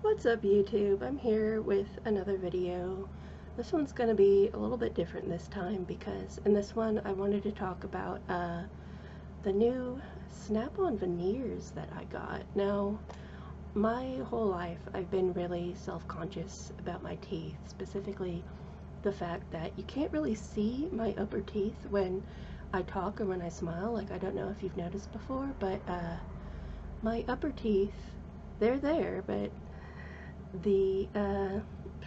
What's up, YouTube? I'm here with another video. This one's going to be a little bit different this time because in this one I wanted to talk about the new snap-on veneers that I got. Now, my whole life I've been really self-conscious about my teeth, specifically the fact that you can't really see my upper teeth when I talk or when I smile. Like, I don't know if you've noticed before, but my upper teeth, they're there, but the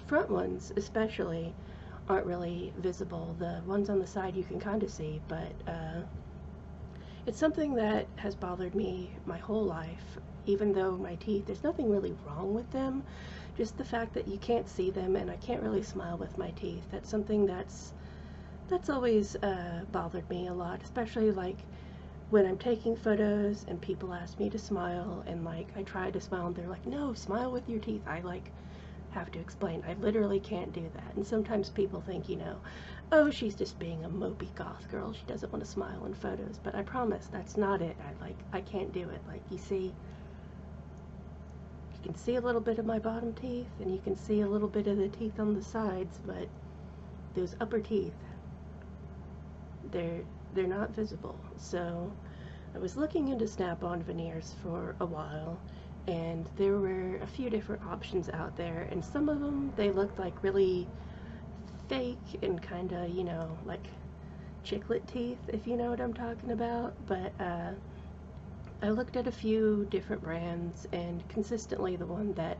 front ones especially aren't really visible. The ones on the side you can kind of see, but it's something that has bothered me my whole life. Even though my teeth, there's nothing really wrong with them, just the fact that you can't see them and I can't really smile with my teeth. That's something that's always bothered me a lot, especially like when I'm taking photos and people ask me to smile and like I try to smile and they're like, no, smile with your teeth. I like have to explain. I literally can't do that. And sometimes people think, you know, oh, she's just being a mopey goth girl. She doesn't want to smile in photos. But I promise that's not it. I can't do it. Like, you see, you can see a little bit of my bottom teeth and you can see a little bit of the teeth on the sides, but those upper teeth, they're not visible. So I was looking into snap-on veneers for a while, and there were a few different options out there, and some of them, they looked like really fake and kind of, you know, like chiclet teeth, if you know what I'm talking about. But I looked at a few different brands, and consistently the one that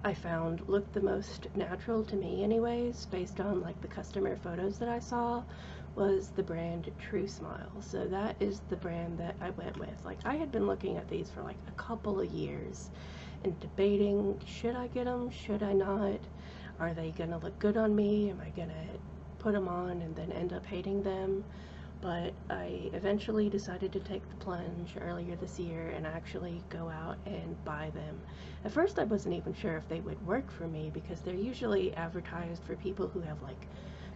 I found looked the most natural to me anyways, based on like the customer photos that I saw, was the brand True Smile. So that is the brand that I went with. Like, I had been looking at these for like a couple of years and debating, should I get them, should I not, are they gonna look good on me, am I gonna put them on and then end up hating them? But I eventually decided to take the plunge earlier this year and actually go out and buy them. At first I wasn't even sure if they would work for me because they're usually advertised for people who have like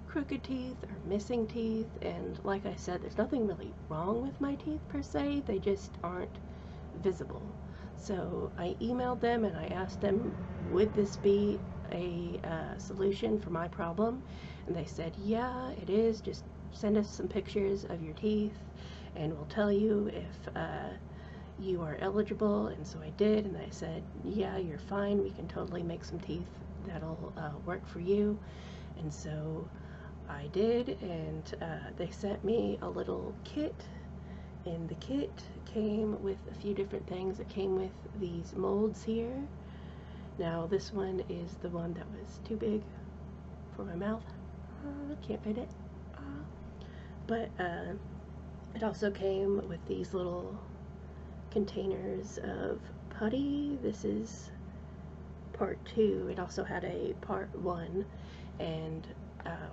crooked teeth or missing teeth, and like I said, there's nothing really wrong with my teeth per se, they just aren't visible. So I emailed them and I asked them, would this be a solution for my problem? And they said, yeah, it is. Just send us some pictures of your teeth and we'll tell you if you are eligible. And so I did, and they said, yeah, you're fine, we can totally make some teeth that'll work for you. And so I did, and they sent me a little kit, and the kit came with a few different things. It came with these molds here. Now this one is the one that was too big for my mouth. Can't fit it. But it also came with these little containers of putty. This is part 2. It also had a part 1, and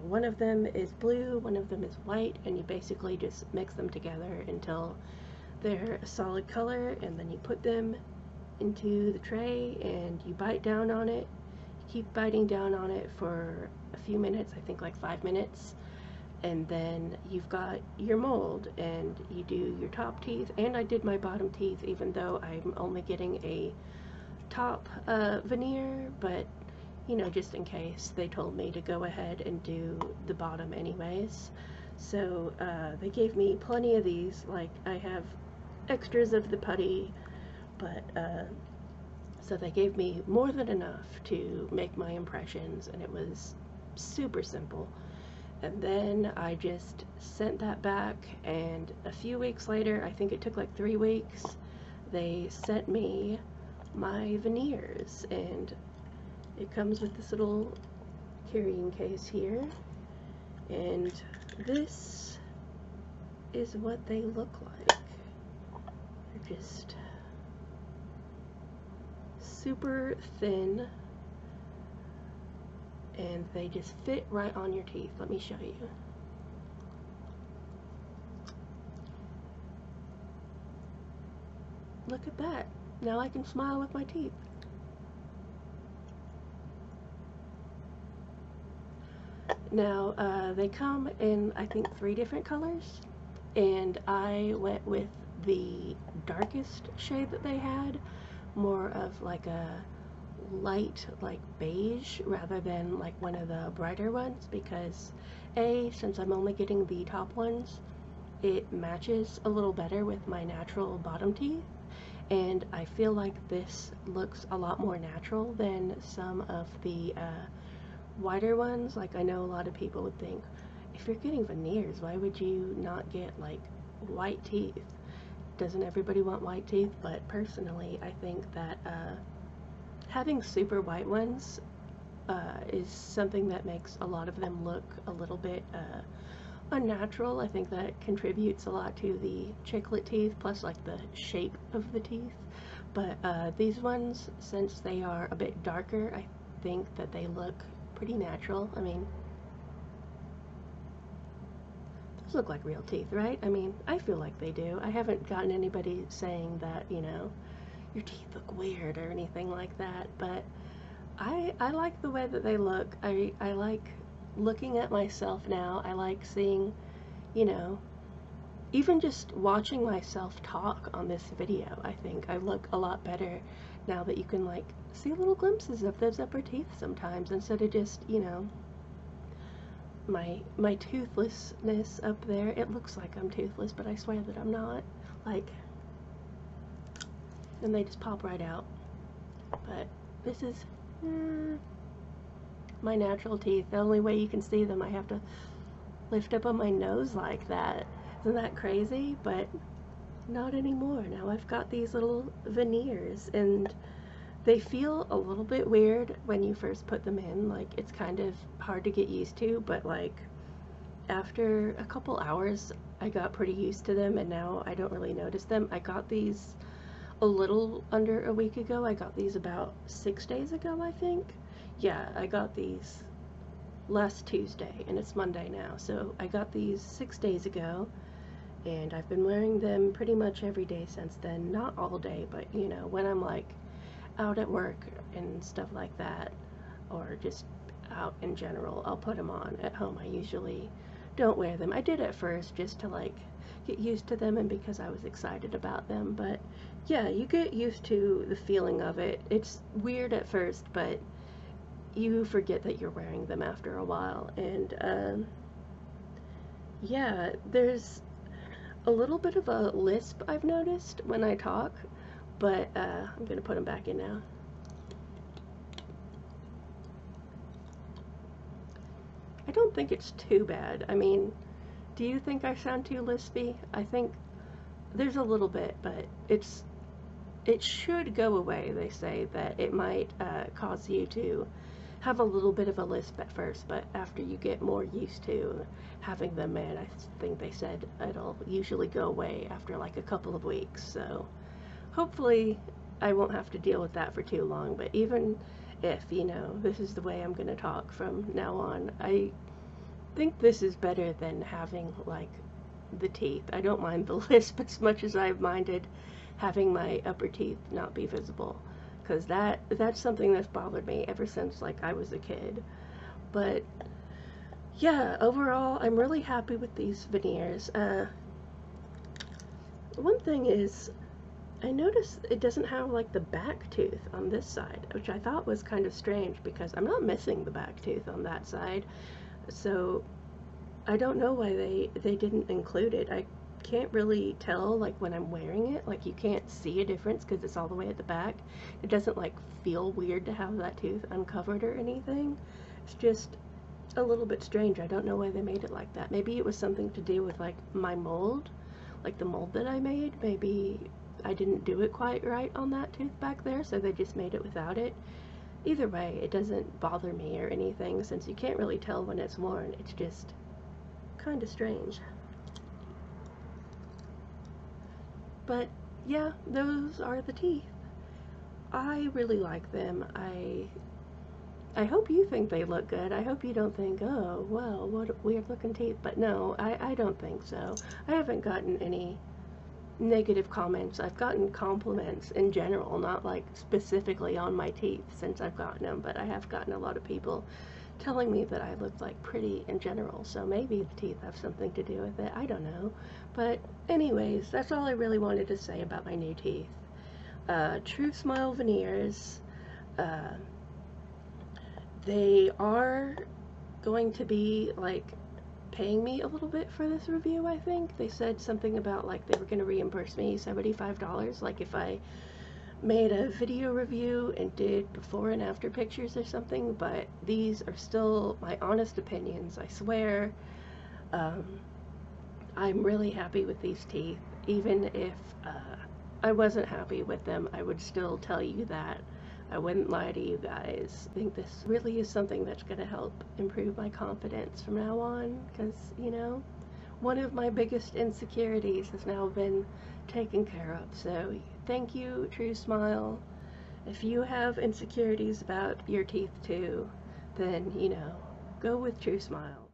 one of them is blue, one of them is white, and you basically just mix them together until they're a solid color, and then you put them into the tray and you bite down on it. You keep biting down on it for a few minutes, I think like 5 minutes, and then you've got your mold, and you do your top teeth, and I did my bottom teeth, even though I'm only getting a top veneer, but you know, just in case, they told me to go ahead and do the bottom anyways. So they gave me plenty of these. Like, I have extras of the putty, but so they gave me more than enough to make my impressions, and it was super simple. And then I just sent that back, and a few weeks later, I think it took like 3 weeks, they sent me my veneers, and it comes with this little carrying case here, and this is what they look like. They're just super thin, and they just fit right on your teeth. Let me show you. Look at that. Now I can smile with my teeth. Now, they come in, I think, 3 different colors, and I went with the darkest shade that they had, more of like a light like beige rather than like one of the brighter ones, because A, since I'm only getting the top ones, it matches a little better with my natural bottom teeth, and I feel like this looks a lot more natural than some of the wider ones. Like, I know a lot of people would think, if you're getting veneers, why would you not get like white teeth? Doesn't everybody want white teeth? But personally, I think that having super white ones is something that makes a lot of them look a little bit unnatural. I think that contributes a lot to the chiclet teeth, plus like the shape of the teeth. But these ones, since they are a bit darker, I think that they look pretty natural. I mean, those look like real teeth, right? I mean, I feel like they do. I haven't gotten anybody saying that, you know, your teeth look weird or anything like that, but I like the way that they look. I like looking at myself now. I like seeing, you know, even just watching myself talk on this video. I think I look a lot better now that you can like see little glimpses of those upper teeth sometimes, instead of just, you know, my toothlessness up there. It looks like I'm toothless, but I swear that I'm not. Like, and they just pop right out. But this is my natural teeth. The only way you can see them, I have to lift up on my nose like that. Isn't that crazy? But not anymore. Now I've got these little veneers, and they feel a little bit weird when you first put them in. Like, it's kind of hard to get used to, but like after a couple hours I got pretty used to them, and now I don't really notice them. I got these a little under a week ago. I got these about 6 days ago, I think. Yeah, I got these last Tuesday, and it's Monday now, so I got these 6 days ago, and I've been wearing them pretty much every day since then. Not all day, but you know, when I'm like out at work and stuff like that, or just out in general, I'll put them on. At home, I usually don't wear them. I did at first just to like get used to them and because I was excited about them, but yeah, you get used to the feeling of it. It's weird at first, but you forget that you're wearing them after a while. And yeah, there's a little bit of a lisp I've noticed when I talk, but I'm gonna put them back in now. I don't think it's too bad. I mean, do you think I sound too lispy? I think there's a little bit, but it should go away. They say that it might cause you to have a little bit of a lisp at first, but after you get more used to having them in, I think they said it'll usually go away after like a couple of weeks. So hopefully I won't have to deal with that for too long. But even if, you know, this is the way I'm going to talk from now on, I think this is better than having like the teeth. I don't mind the lisp as much as I've minded having my upper teeth not be visible, because that's something that's bothered me ever since like I was a kid. But yeah, overall I'm really happy with these veneers. One thing is, I noticed it doesn't have like the back tooth on this side, which I thought was kind of strange because I'm not missing the back tooth on that side. So I don't know why they didn't include it. I can't really tell, like when I'm wearing it, like you can't see a difference because it's all the way at the back. It doesn't like feel weird to have that tooth uncovered or anything. It's just a little bit strange. I don't know why they made it like that. Maybe it was something to do with like my mold, like the mold that I made. Maybe I didn't do it quite right on that tooth back there, so they just made it without it. Either way, it doesn't bother me or anything, since you can't really tell when it's worn. It's just kind of strange. But yeah, those are the teeth. I really like them. I hope you think they look good. I hope you don't think, oh, well, what weird looking teeth. But no, I don't think so. I haven't gotten any negative comments. I've gotten compliments in general, not like specifically on my teeth since I've gotten them, but I have gotten a lot of people telling me that I look like pretty in general, so maybe the teeth have something to do with it. I don't know. But anyways, that's all I really wanted to say about my new teeth. True Smile Veneers. Uh, they are going to be like paying me a little bit for this review, I think. They said something about like they were going to reimburse me $75, like if I made a video review and did before and after pictures or something, but these are still my honest opinions, I swear. Um, I'm really happy with these teeth. Even if I wasn't happy with them, I would still tell you that. I wouldn't lie to you guys. I think this really is something that's going to help improve my confidence from now on, because, you know, one of my biggest insecurities has now been taken care of. So thank you, True Smile. If you have insecurities about your teeth too, then, you know, go with True Smile.